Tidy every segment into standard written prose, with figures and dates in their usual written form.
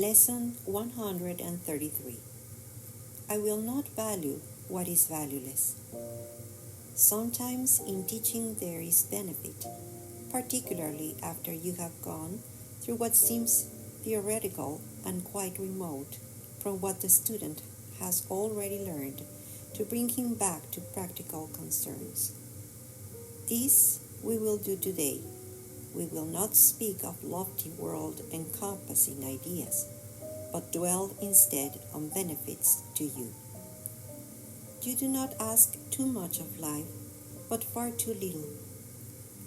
Lesson 133. I will not value what is valueless. Sometimes in teaching there is benefit, particularly after you have gone through what seems theoretical and quite remote from what the student has already learned, to bring him back to practical concerns. This we will do today. We will not speak of lofty world-encompassing ideas, but dwell instead on benefits to you. You do not ask too much of life, but far too little.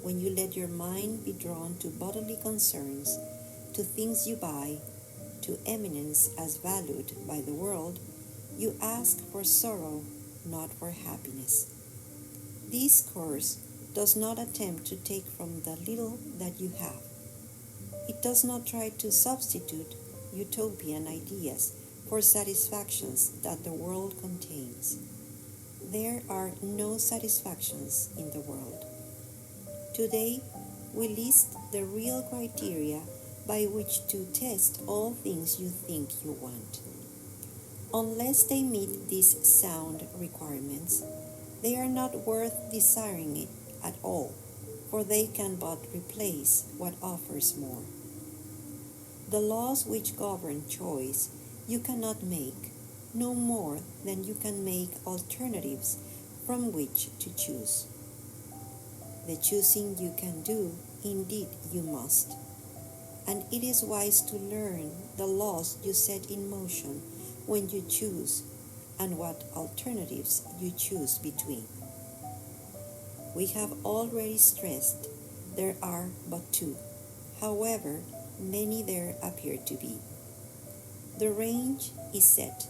When you let your mind be drawn to bodily concerns, to things you buy, to eminence as valued by the world, you ask for sorrow, not for happiness. This course does not attempt to take from the little that you have. It does not try to substitute utopian ideas for satisfactions that the world contains. There are no satisfactions in the world. Today, we list the real criteria by which to test all things you think you want. Unless they meet these sound requirements, they are not worth desiring it at all, for they can but replace what offers more. The laws which govern choice you cannot make, no more than you can make alternatives from which to choose. The choosing you can do, indeed you must, and it is wise to learn the laws you set in motion when you choose and what alternatives you choose between. We have already stressed there are but two, however many there appear to be. The range is set,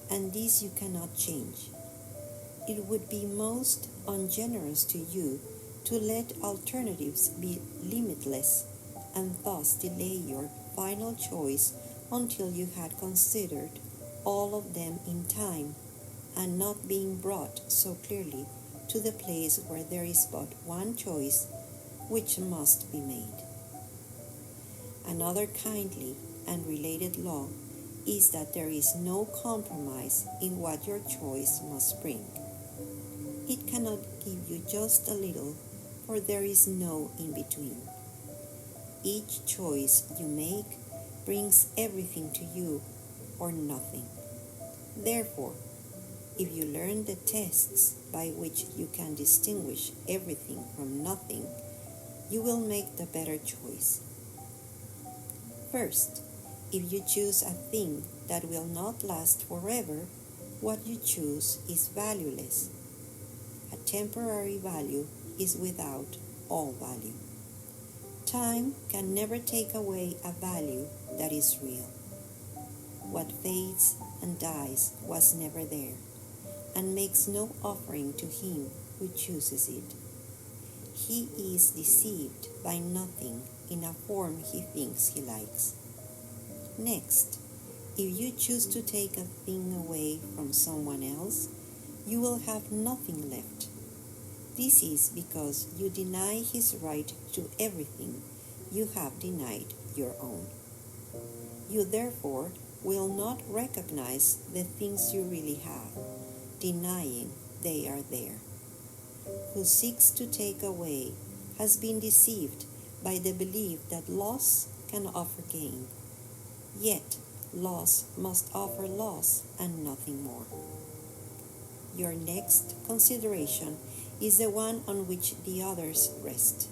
and this you cannot change. It would be most ungenerous to you to let alternatives be limitless and thus delay your final choice until you had considered all of them in time, and not being brought so clearly to the place where there is but one choice which must be made. Another kindly and related law is that there is no compromise in what your choice must bring. It cannot give you just a little, for there is no in between. Each choice you make brings everything to you or nothing. Therefore, if you learn the tests by which you can distinguish everything from nothing, you will make the better choice. First, if you choose a thing that will not last forever, what you choose is valueless. A temporary value is without all value. Time can never take away a value that is real. What fades and dies was never there, and makes no offering to him who chooses it. He is deceived by nothing in a form he thinks he likes. Next, if you choose to take a thing away from someone else, you will have nothing left. This is because you deny his right to everything you have denied your own. You therefore will not recognize the things you really have, denying they are there. Who seeks to take away has been deceived by the belief that loss can offer gain. Yet loss must offer loss and nothing more. Your next consideration is the one on which the others rest.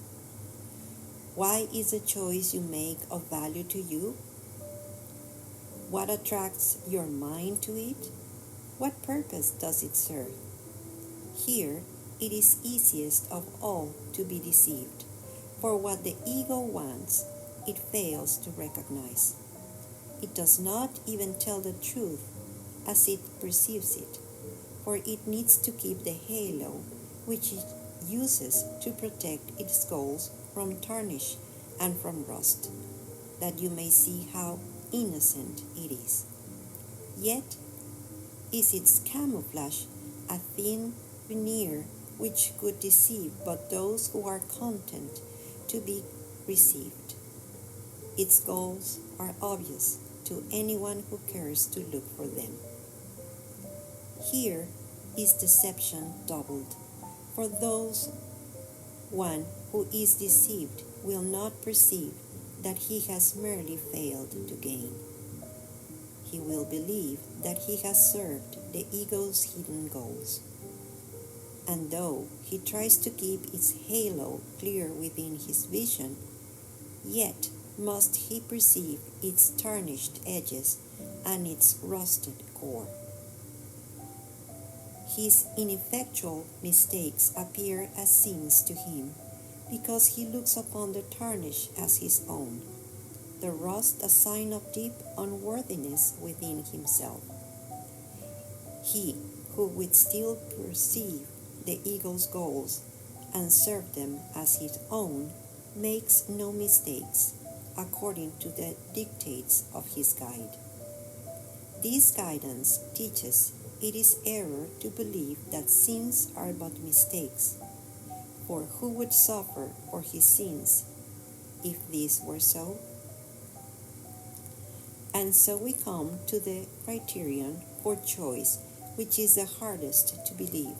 Why is the choice you make of value to you? What attracts your mind to it? What purpose does it serve? Here it is easiest of all to be deceived, for what the ego wants, it fails to recognize. It does not even tell the truth as it perceives it, for it needs to keep the halo which it uses to protect its goals from tarnish and from rust, that you may see how innocent it is. Yet is its camouflage a thin veneer which could deceive but those who are content to be received. Its goals are obvious, to anyone who cares to look for them. Here is deception doubled. For those one who is deceived will not perceive that he has merely failed to gain. He will believe that he has served the ego's hidden goals. And though he tries to keep its halo clear within his vision, yet must he perceive its tarnished edges and its rusted core. His ineffectual mistakes appear as sins to him, because he looks upon the tarnish as his own, the rust a sign of deep unworthiness within himself. He who would still perceive the ego's goals and serve them as his own makes no mistakes, according to the dictates of his guide. This guidance teaches it is error to believe that sins are but mistakes, for who would suffer for his sins if this were so? And so we come to the criterion for choice, which is the hardest to believe,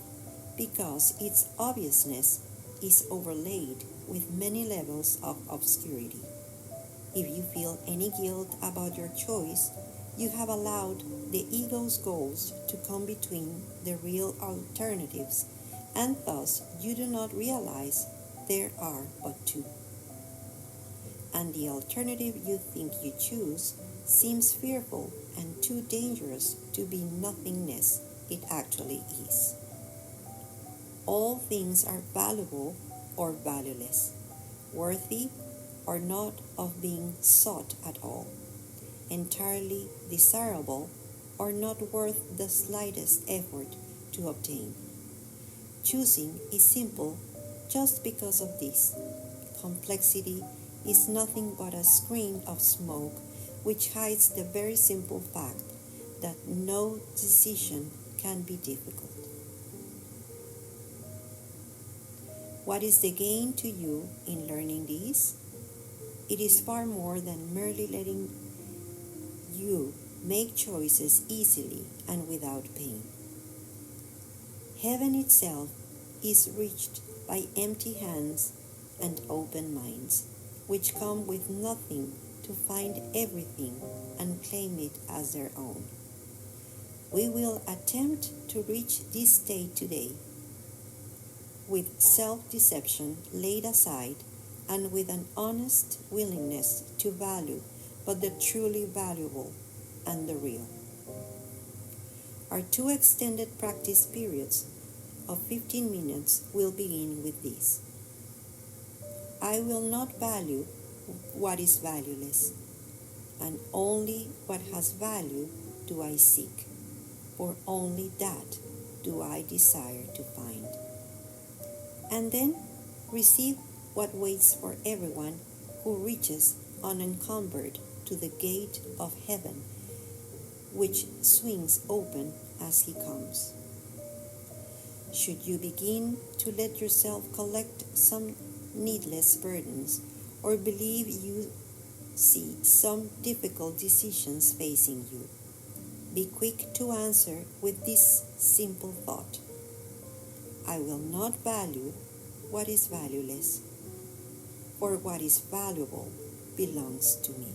because its obviousness is overlaid with many levels of obscurity. If you feel any guilt about your choice, you have allowed the ego's goals to come between the real alternatives, and thus you do not realize there are but two. And the alternative you think you choose seems fearful and too dangerous to be nothingness it actually is. All things are valuable or valueless, worthy or not of being sought at all, entirely desirable or not worth the slightest effort to obtain. Choosing is simple just because of this. Complexity is nothing but a screen of smoke which hides the very simple fact that no decision can be difficult. What is the gain to you in learning this? It is far more than merely letting you make choices easily and without pain. Heaven itself is reached by empty hands and open minds, which come with nothing to find everything and claim it as their own. We will attempt to reach this state today, with self-deception laid aside and with an honest willingness to value but the truly valuable and the real. Our 2 extended practice periods of 15 minutes will begin with this. I will not value what is valueless, and only what has value do I seek, for only that do I desire to find. And then receive what waits for everyone who reaches unencumbered to the gate of heaven, which swings open as he comes. Should you begin to let yourself collect some needless burdens, or believe you see some difficult decisions facing you, be quick to answer with this simple thought: I will not value what is valueless, for what is valuable belongs to me.